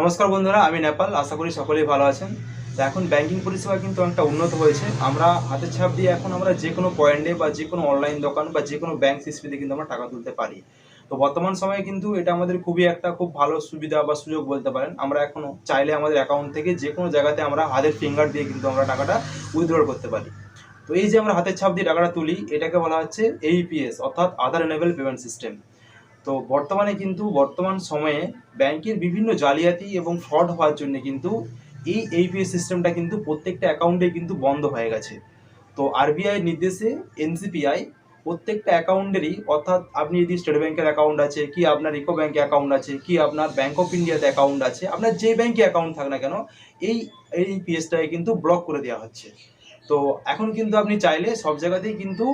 নমস্কার বন্ধুরা, আমি নেপাল। আশা করি সকলেই ভালো আছেন। তো এখন ব্যাংকিং পরিষেবা কিন্তু অনেকটা উন্নত হয়েছে। আমরা হাতের ছাপ দিয়ে এখন আমরা যে কোনো পয়েন্টে বা যে কোনো অনলাইন দোকান বা যে কোনো ব্যাংক সিস্টেমে কিন্তু আমরা টাকা তুলতে পারি। তো বর্তমান সময়ে কিন্তু এটা আমাদের খুব ভালো সুবিধা বা সুযোগ বলতে পারেন। আমরা এখনও চাইলে আমাদের অ্যাকাউন্ট থেকে যে কোনো জায়গাতে আমরা হাতের ফিঙ্গার দিয়ে কিন্তু আমরা টাকাটা উইথড্র করতে পারি। তো এই যে আমরা হাতের ছাপ দিয়ে টাকাটা তুলি, এটাকে বলা হচ্ছে এইপিএস, অর্থাৎ আধার এনেবল পেমেন্ট সিস্টেম। তো বর্তমান সময়ে ব্যাংকের বিভিন্ন জালিয়াতি এবং ফ্রড হওয়ার জন্য কিন্তু এই এইপিএস সিস্টেমটা কিন্তু প্রত্যেকটা অ্যাকাউন্টে কিন্তু বন্ধ হয়ে গেছে। তো আরবিআই নির্দেশে এনসিপিআই প্রত্যেকটা অ্যাকাউন্টেরই, অর্থাৎ আপনি যদি স্টেট ব্যাংকের অ্যাকাউন্ট আছে, কি আপনার ইকো ব্যাংকে অ্যাকাউন্ট আছে, কি আপনার ব্যাংক অফ ইন্ডিয়াতে অ্যাকাউন্ট আছে, আপনার যে ব্যাংকে অ্যাকাউন্ট থাক না কেন, এই এইপিএসটাকে কিন্তু ব্লক করে দেওয়া হচ্ছে। তো এখন কিন্তু আপনি চাইলে সব জায়গাতেই কিন্তু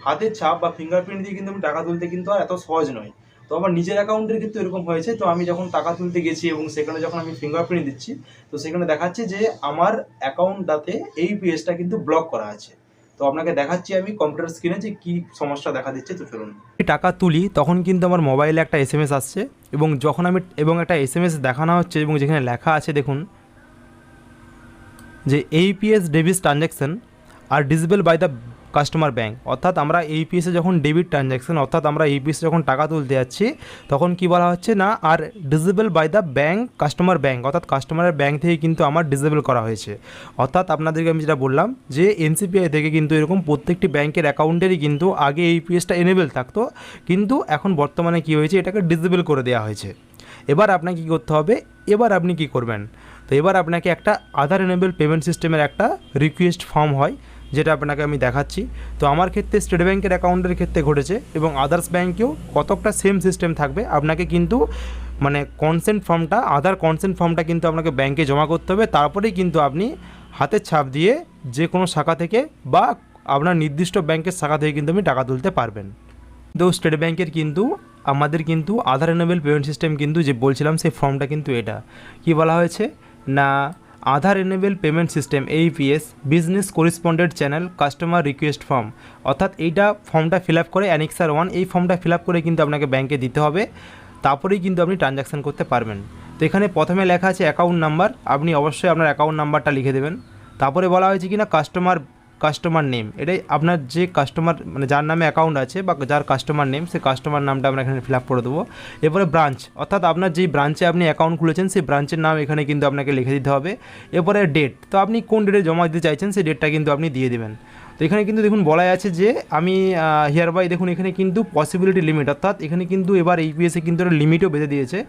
হাতের ছাপ বা ফিঙ্গারপ্রিন্ট দিয়ে কিন্তু টাকা তুলতে কিন্তু আর এত সহজ নয়। তো আমার নিজের অ্যাকাউন্টের কিন্তু এরকম হয়েছে। তো আমি যখন টাকা তুলতে গেছি এবং সেখানে যখন আমি ফিঙ্গারপ্রিন্ট দিচ্ছি, তো সেখানে দেখাচ্ছে যে আমার অ্যাকাউন্টটাতে এই পেজটা কিন্তু ব্লক করা আছে। তো আপনাকে দেখাচ্ছি আমি কম্পিউটার স্ক্রিনে যে কী সমস্যা দেখা দিচ্ছে। তো চলুন। টাকা তুলি তখন কিন্তু আমার মোবাইলে একটা এসএমএস আসছে এবং একটা এসএমএস দেখানো হচ্ছে এবং যেখানে লেখা আছে দেখুন যে এইপিএস ডেবিট ট্রানজ্যাকশন আর disable by the customer bank. অর্থাৎ আমরা এইপিএসে যখন ডেবিট ট্রানজ্যাকশন, অর্থাৎ আমরা এইপিএসে যখন টাকা তুলতে যাচ্ছি তখন কি বলা হচ্ছে না, আর disable by the bank customer bank, অর্থাৎ কাস্টমারের ব্যাঙ্ক থেকে কিন্তু আমার ডিসেবল করা হয়েছে। অর্থাৎ আপনাদেরকে আমি যেটা বললাম যে এনসিপিআই থেকে কিন্তু এরকম প্রত্যেকটি ব্যাংকের অ্যাকাউন্টেরই কিন্তু আগে এইপিএসটা এনেবেল থাকতো, কিন্তু এখন বর্তমানে কি হয়েছে, এটাকে ডিসেবল করে দেওয়া হয়েছে। এবার আপনাকে কী করতে হবে, এবার আপনি কি করবেন, তো এবার আপনাকে একটা আধার এনেবল পেমেন্ট সিস্টেমের একটা রিকোয়েস্ট ফর্ম হয়, যেটা আপনাকে আমি দেখাচ্ছি। তো আমার ক্ষেত্রে স্টেট ব্যাংকের অ্যাকাউন্টের ক্ষেত্রে ঘটেছে এবং আদার্স ব্যাংকেও কতকটা সেম সিস্টেম থাকবে। আপনাকে কিন্তু আধার কনসেন্ট ফর্মটা কিন্তু আপনাকে ব্যাংকে জমা করতে হবে। তারপরেই কিন্তু আপনি হাতের ছাপ দিয়ে যে কোনো শাখা থেকে বা আপনার নির্দিষ্ট ব্যাংকের শাখা থেকে কিন্তু আপনি টাকা তুলতে পারবেন। তো স্টেট ব্যাংকের কিন্তু আমাদের কিন্তু আধার এনেবল পেমেন্ট সিস্টেম কিন্তু যে বলছিলাম সেই ফর্মটা কিন্তু এটা কি বলা হয়েছে না, Aadhaar enable payment system AEPS business correspondent channel customer request form. অর্থাৎ এইটা ফর্মটা ফিল আপ করে অ্যানেক্সার 1 এই ফর্মটা ফিল আপ করে কিন্তু আপনাকে ব্যাংকে দিতে হবে, তারপরেই কিন্তু আপনি ট্রানজ্যাকশান করতে পারবেন। তো এখানে প্রথমে লেখা আছে অ্যাকাউন্ট নাম্বার, আপনি অবশ্যই আপনার অ্যাকাউন্ট নাম্বারটা লিখে দেবেন। তারপরে বলা হয়েছে কি না কাস্টমার নেম, এটাই আপনার যে কাস্টমার যার নামে অ্যাকাউন্ট আছে বা যার কাস্টমার নেম, সেই কাস্টমার নামটা আমরা এখানে ফিল আপ করে দেবো। এরপরে ব্রাঞ্চ, অর্থাৎ আপনার যেই ব্রাঞ্চে আপনি অ্যাকাউন্ট খুলেছেন সেই ব্রাঞ্চের নাম এখানে কিন্তু আপনাকে লিখে দিতে হবে। এরপরে ডেট, তো আপনি কোন ডেটে জমা দিতে চাইছেন সেই ডেটটা কিন্তু আপনি দিয়ে দেবেন। তো এখানে কিন্তু দেখুন বলাই আছে যে আমি হিয়ার বাই, দেখুন এখানে কিন্তু পসিবিলিটি লিমিট, অর্থাৎ এখানে কিন্তু এবার এইপিএসে কিন্তু একটা লিমিটও বেঁধে দিয়েছে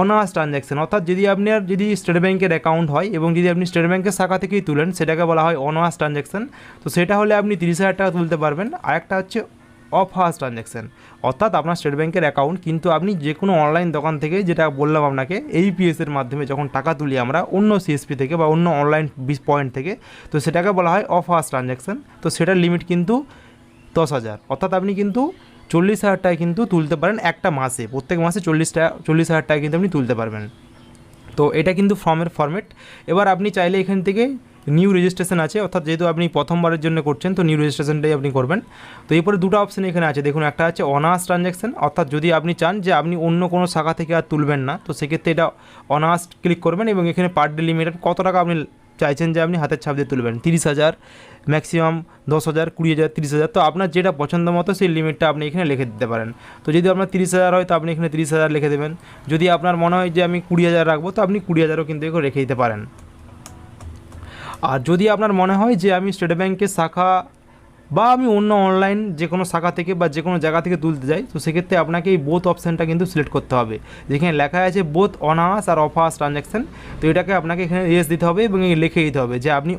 অনার্স ট্রানজ্যাকশন। অর্থাৎ যদি স্টেট ব্যাংকের অ্যাকাউন্ট হয় এবং যদি আপনি স্টেট ব্যাংকের শাখা থেকেই তুলেন, সেটাকে বলা হয় অনার্স ট্রানজ্যাকশন। তো সেটা হলে আপনি 30,000 টাকা তুলতে পারবেন। আরেকটা হচ্ছে অফ হার্স ট্রানজ্যাকশন, অর্থাৎ আপনার স্টেট ব্যাংকের অ্যাকাউন্ট কিন্তু আপনি যে কোনো অনলাইন দোকান থেকে, যেটা বললাম আপনাকে এইপিএসের মাধ্যমে যখন টাকা তুলি আমরা অন্য সিএসপি থেকে বা অন্য অনলাইন পয়েন্ট থেকে, তো সেটাকে বলা হয় অফ হার্স ট্রানজ্যাকশন। তো সেটার লিমিট কিন্তু 10,000, অর্থাৎ আপনি কিন্তু 40,000 টাকা কিন্তু তুলতে পারেন একটা মাসে, প্রত্যেক মাসে 40,000 টাকা কিন্তু আপনি তুলতে পারবেন। তো এটা কিন্তু ফর্মের ফরম্যাট। এবার আপনি চাইলে এখান থেকে নিউ রেজিস্ট্রেশন আছে, অর্থাৎ যেহেতু আপনি প্রথমবারের জন্য করছেন তো নিউ রেজিস্ট্রেশনটাই আপনি করবেন। তো এরপরে দুটো অপশান এখানে আছে দেখুন, একটা আছে অনার্স ট্রানজ্যাকশন, অর্থাৎ যদি আপনি চান যে আপনি অন্য কোনো শাখা থেকে আর তুলবেন না, তো সেক্ষেত্রে এটা অনার্স ক্লিক করবেন এবং এখানে পার ডে লিমিট কত টাকা আপনি চাইছেন যে আপনি হাতের ছাপ দিয়ে তুলবেন, 30,000, ম্যাক্সিমাম 10,000, 20,000, 30,000। তো আপনার যেটা পছন্দ মতো সেই লিমিটটা আপনি এখানে লিখে দিতে পারেন। তো যদি আপনার 30,000 হয় তো আপনি এখানে 30,000 লিখে দেবেন। যদি আপনার মনে হয় যে আমি 20,000 রাখবো, তো আপনি 20,000ও কিন্তু এখানে রেখে দিতে পারেন। আর যদি আপনার মনে হয় যে আমি স্টেট ব্যাংকের শাখা বা আমি অন্য অনলাইন যে কোনো শাখা থেকে বা যে কোনো জায়গা থেকে তুলতে যাই, তো সেক্ষেত্রে আপনাকে এই বোথ অপশানটা কিন্তু সিলেক্ট করতে হবে, যেখানে লেখা আছে বোথ অন আওয়ার্স আর অফ আওয়ার্স ট্রানজ্যাকশন। তো এটাকে আপনাকে এখানে ইয়েস দিতে হবে এবং লিখে দিতে হবে যে আপনি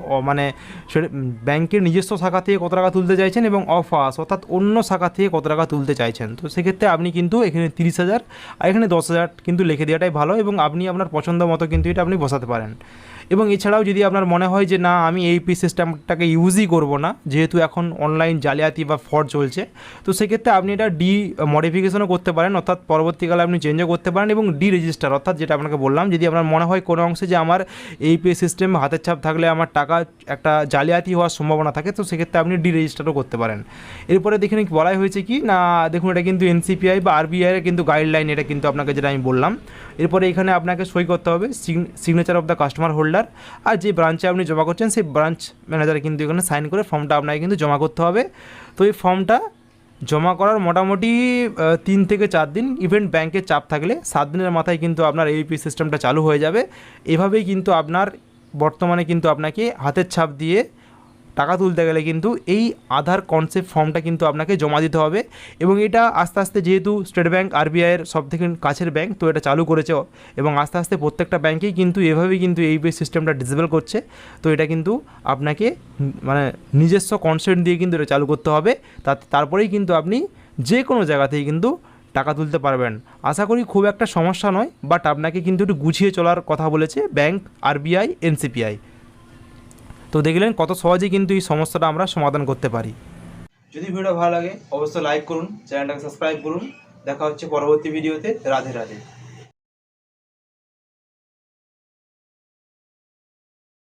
ব্যাংকের নিজস্ব শাখা থেকে কত টাকা তুলতে চাইছেন এবং অফ আওয়ার্স অর্থাৎ অন্য শাখা থেকে কত টাকা তুলতে চাইছেন। তো সেক্ষেত্রে আপনি কিন্তু এখানে 30,000 আর এখানে 10,000 কিন্তু লিখে দেওয়াটাই ভালো এবং আপনি আপনার পছন্দ মতো কিন্তু এটা আপনি বসাতে পারেন। এবং এছাড়াও যদি আপনার মনে হয় যে না আমি এইপি সিস্টেমটাকে ইউজই করব না, যেহেতু এখন অনলাইন জালিয়াতি বা ফ্রড চলছে, তো সেক্ষেত্রে আপনি এটা ডি মডিফিকেশনও করতে পারেন, অর্থাৎ পরবর্তীকালে আপনি চেঞ্জও করতে পারেন, এবং ডি রেজিস্টার অর্থাৎ যেটা আপনাকে বললাম, যদি আপনার মনে হয় কোনো অংশে যে আমার এইপি সিস্টেম হাতের ছাপ থাকলে আমার টাকা একটা জালিয়াতি হওয়ার সম্ভাবনা থাকে, তো সেক্ষেত্রে আপনি ডি রেজিস্টারও করতে পারেন। এরপরে দেখুন বলাই হয়েছে কি না, দেখুন এটা কিন্তু এনসিপিআই বা আরবিআই এর কিন্তু গাইডলাইন, এটা কিন্তু আপনাকে যেটা আমি বললাম। এরপরে এখানে আপনাকে সই করতে হবে signature of the customer holder, আর যে ব্রাঞ্চে আপনি জমা করছেন সেই ব্রাঞ্চ ম্যানেজারে কিন্তু এখানে সাইন করে ফর্মটা আপনাকে কিন্তু জমা করতে হবে। তো এই ফর্মটা জমা করার মোটামুটি 3 থেকে 4 দিন, ইভেন ব্যাংকের চাপ থাকলে 7 দিনের মাথায় কিন্তু আপনার এইপি সিস্টেমটা চালু হয়ে যাবে। এভাবেই কিন্তু আপনার বর্তমানে কিন্তু আপনাকে হাতের ছাপ দিয়ে টাকা তুলতে গেলে কিন্তু এই আধার কনসেপ্ট ফর্মটা কিন্তু আপনাকে জমা দিতে হবে। এবং এটা আস্তে আস্তে যেহেতু স্টেট ব্যাংক আরবিআইয়ের সবথেকে কাছের ব্যাংক, তো এটা চালু করেছে, এবং আস্তে আস্তে প্রত্যেকটা ব্যাংকেই কিন্তু এভাবেই কিন্তু এই সিস্টেমটা ডিসেবল করছে। তো এটা কিন্তু আপনাকে মানে নিজস্ব কনসেন্ট দিয়ে কিন্তু এটা চালু করতে হবে, তারপরেই কিন্তু আপনি যে কোনো জায়গাতেই কিন্তু টাকা তুলতে পারবেন। আশা করি খুব একটা সমস্যা নয়, বাট আপনাকে কিন্তু একটু গুছিয়ে চলার কথা বলেছে ব্যাংক, আরবিআই, এনসিপিআই। তো দেখলেন কত সহজে কিন্তু এই সমস্যাটা আমরা সমাধান করতে পারি। যদি ভিডিওটা ভালো লাগে অবশ্যই লাইক করুন, চ্যানেলটাকে সাবস্ক্রাইব করুন। দেখা হচ্ছে পরবর্তী ভিডিওতে। রাধে রাধে।